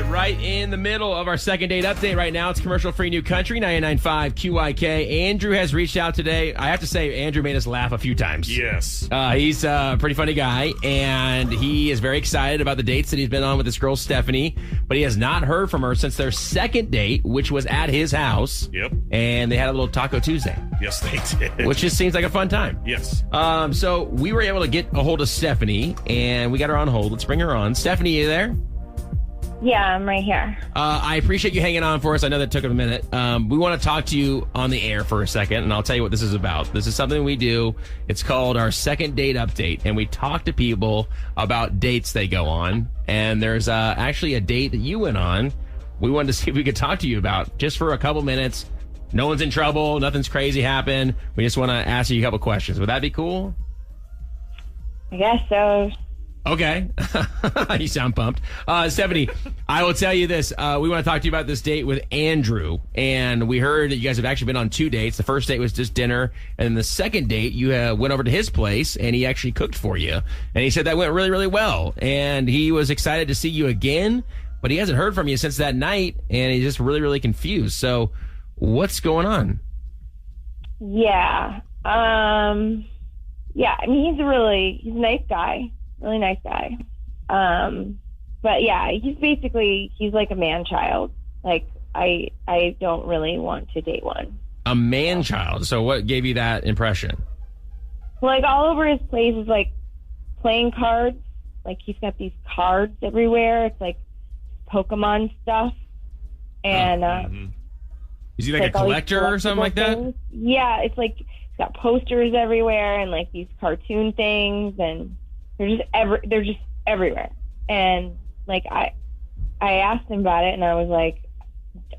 right in the middle of our second date update right now. It's commercial-free New Country, 99.5 QYK. Andrew has reached out today. I have to say, Andrew made us laugh a few times. Yes. He's a pretty funny guy, and he is very excited about the dates that he's been on with this girl, Stephanie, but he has not heard from her since their second date, which was at his house. Yep. And they had a little Taco Tuesday. Yes, they did. Which just seems like a fun time. Yes. So we were able to get a hold of Stephanie, and we got her on hold. Let's bring her on. Stephanie, you there? Yeah, I'm right here. I appreciate you hanging on for us. I know that took a minute. We want to talk to you on the air for a second, and I'll tell you what this is about. This is something we do. It's called our second date update, and we talk to people about dates they go on. And there's actually a date that you went on. We wanted to see if we could talk to you about just for a couple minutes. No one's in trouble. Nothing's crazy happened. We just want to ask you a couple questions. Would that be cool? I guess so. Okay. You sound pumped. Stephanie, I will tell you this. We want to talk to you about this date with Andrew. And we heard that you guys have actually been on 2 dates. The first date was just dinner. And then the second date, you went over to his place and he actually cooked for you. And he said that went really, really well. And he was excited to see you again, but he hasn't heard from you since that night. And he's just really, really confused. So what's going on? Yeah. I mean, he's a nice guy. Really nice guy. But yeah, he's like a man child. Like I don't really want to date one. A man child. So what gave you that impression? Like all over his place is like playing cards. Like he's got these cards everywhere. It's like Pokemon stuff. And is he like a collector or something like that? Things. Yeah, it's like he's got posters everywhere and like these cartoon things, and they're just everywhere. And like I asked him about it, and I was like,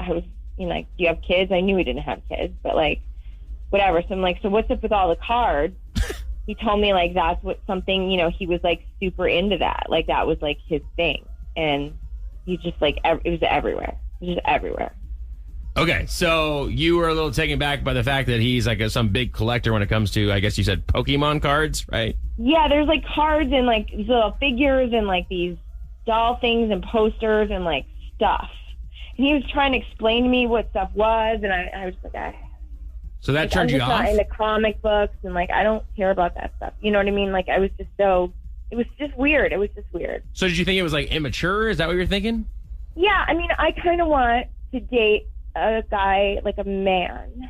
do you have kids? I knew he didn't have kids, but like whatever. So I'm like, so what's up with all the cards? He told me like that's something he was like super into that. Like that was like his thing, and he just like it was everywhere. It was just everywhere. Okay, so you were a little taken back by the fact that he's like some big collector when it comes to, I guess you said Pokemon cards, right? Yeah, there's like cards and like these little figures and like these doll things and posters and like stuff. And he was trying to explain to me what stuff was, and I was like, So that turned you off? I'm just not into comic books, and like I don't care about that stuff. You know what I mean? Like it was just weird. It was just weird. So did you think it was like immature? Is that what you're thinking? Yeah, I mean, I kind of want to date a guy like a man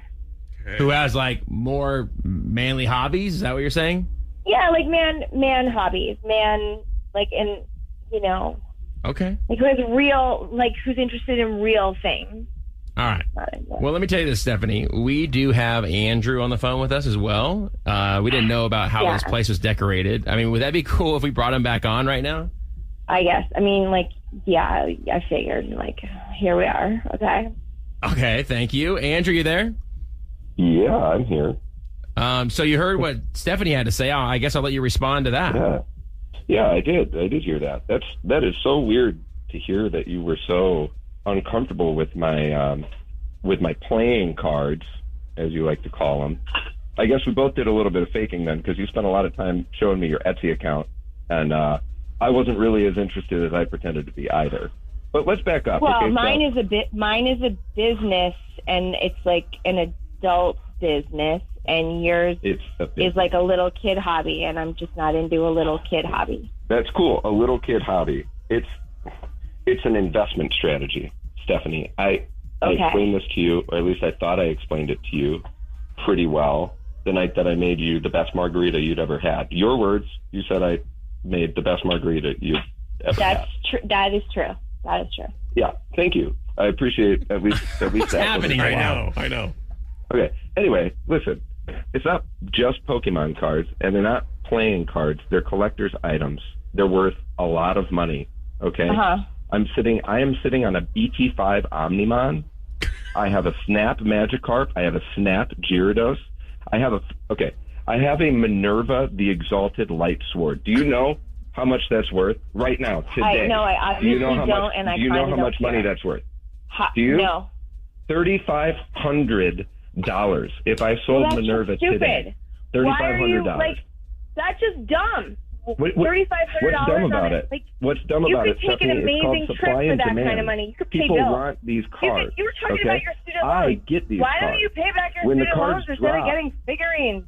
who has like more manly hobbies. Is that what you're saying? Yeah, like man hobbies, like, and okay, like who has who's interested in real things. All right. Well, let me tell you this, Stephanie. We do have Andrew on the phone with us as well. We didn't know about how his place was decorated. I mean, would that be cool if we brought him back on right now? I guess. I mean, like, yeah, I figured. Like, here we are. Okay. Okay, thank you. Andrew, you there? Yeah, I'm here. So you heard what Stephanie had to say. I guess I'll let you respond to that. Yeah, I did. I did hear that. That is so weird to hear that you were so uncomfortable with my playing cards, as you like to call them. I guess we both did a little bit of faking then, because you spent a lot of time showing me your Etsy account, and I wasn't really as interested as I pretended to be either. But let's back up. Well, okay, mine is a business, and it's like an adult business, and yours is like a little kid hobby, and I'm just not into a little kid hobby. That's cool. A little kid hobby. It's an investment strategy, Stephanie. I explained this to you, or at least I thought I explained it to you pretty well the night that I made you the best margarita you'd ever had. Your words, you said I made the best margarita you've ever had. That's true. That is true. That is true. Yeah, thank you. I appreciate at least What's that. happening right now? I know. Okay. Anyway, listen. It's not just Pokemon cards, and they're not playing cards. They're collector's items. They're worth a lot of money. Okay. I am sitting on a BT5 Omnimon. I have a Snap Magikarp. I have a Snap Gyarados. I have a Minerva the Exalted Light Sword. Do you know how much that's worth right now, today? No, I obviously don't, and I do you know how much money that's worth? Do you? No. $3,500. If I sold Minerva today, $3,500. Like, that's just dumb. $3,500 what's dumb on about it? Like, what's dumb about it, You could take an Stephanie, amazing trip for that kind of money. You could pay People bills. want these cards. You were talking about your student loans. I get these Why cards. don't you pay back your When the student cards loans instead of drop- getting figurines?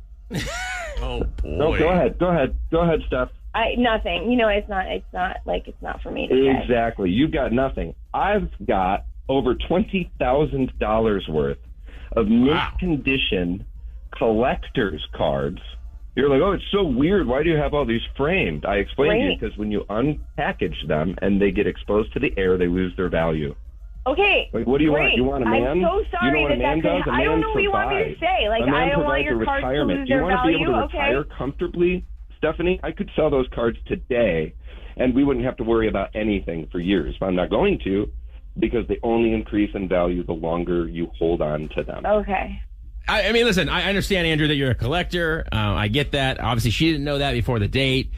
Oh, boy. No, go ahead, Steph. Nothing. You know, it's not for me to say. Exactly. You've got nothing. I've got over $20,000 worth of mint condition collector's cards. You're like, oh, it's so weird. Why do you have all these framed? I explained to you because when you unpackage them and they get exposed to the air, they lose their value. Okay. Like, what do you want? You want a man? I'm so sorry you know what a man does? I don't know what you want me to say. Like, I don't want your cards to lose Do you their want to value. be able to retire comfortably, Stephanie? I could sell those cards today, and we wouldn't have to worry about anything for years. But I'm not going to, because they only increase in value the longer you hold on to them. Okay. I mean, listen, I understand, Andrew, that you're a collector. I get that. Obviously, she didn't know that before the date.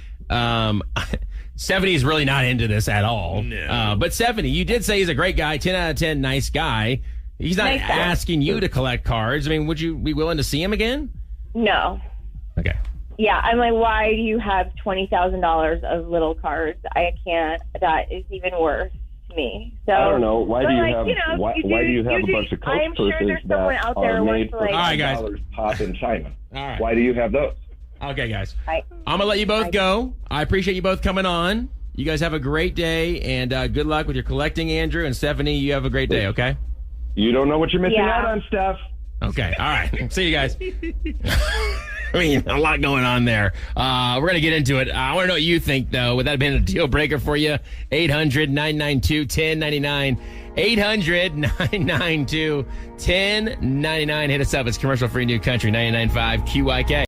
Stephanie's really not into this at all. No. But Stephanie, you did say he's a great guy, 10 out of 10, nice guy. He's not Nice guy. asking you to collect cards. I mean, would you be willing to see him again? No. Okay. Yeah, I'm like, why do you have $20,000 of little cards? I can't. That is even worse to me. So I don't know. Why do you like, have? you know, why you do you have a bunch of Coke I'm sure purses there's someone that out there are who wants made to, for like, All right, guys. $5 pop in China? All right. Why do you have those? Okay, guys. I- I'm going to let you both go. I appreciate you both coming on. You guys have a great day, and good luck with your collecting, Andrew. And Stephanie, you have a great day, okay? You don't know what you're missing Yeah. out on, Steph. Okay. All right. See you guys. I mean, a lot going on there. We're going to get into it. I want to know what you think, though. Would that have been a deal breaker for you? 800-992-1099. 800-992-1099. Hit us up. It's commercial free New Country 99.5 QYK.